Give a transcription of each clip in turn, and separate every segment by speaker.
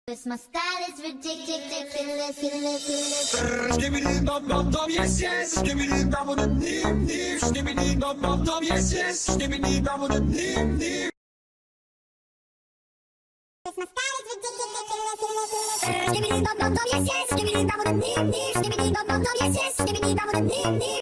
Speaker 1: 'Cause my style is ridiculous.
Speaker 2: Skibbity dum dum dum, yes yes. Skibbity dum dum dim dim. Skibbity dum dum dum, yes yes. Skibbity dum dum dim dim.
Speaker 1: 'Cause my style is ridiculous. Skibbity dum dum dum, yes yes. Skibbity dum dum dim dim. Skibbity dum dum dum, yes yes. Skibbity dum dum dim dim.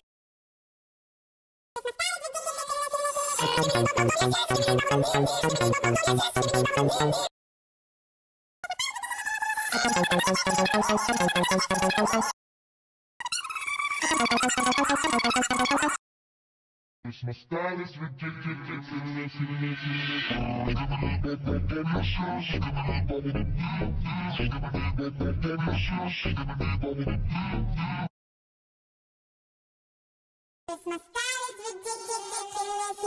Speaker 3: My style is ridiculous.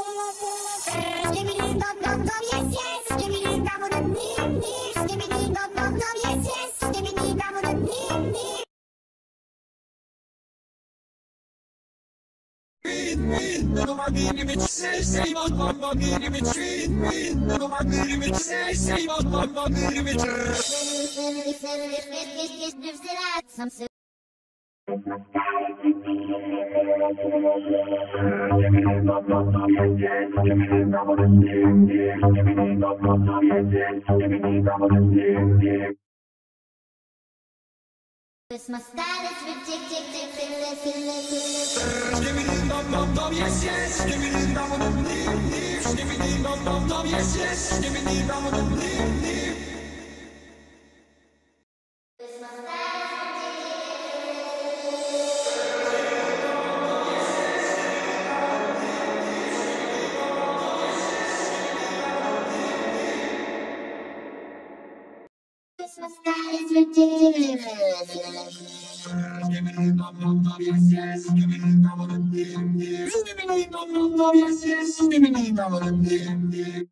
Speaker 1: Skibbity dum dum dum, yes yes. Skibbity dum dum dim dim. Skibbity dum dum dum, yes yes. Skibbity dum dum dim dim.
Speaker 2: No more being with say on one being with treat me. No more being with say on one being with
Speaker 1: Some soup. Cause my style is ridiculous.
Speaker 2: Skibbity dum dum dum, yes yes. Skibbity dum dum dim dim. Skibbity dum dum dum, yes yes. Skibbity dum dum dim dim.
Speaker 1: Cause my style is ridiculous.
Speaker 2: Skibbity dum dum dum, yes yes. Skibbity dum dum dim dim. Skibbity dum dum dum, yes yes. Skibbity dum dum dim dim.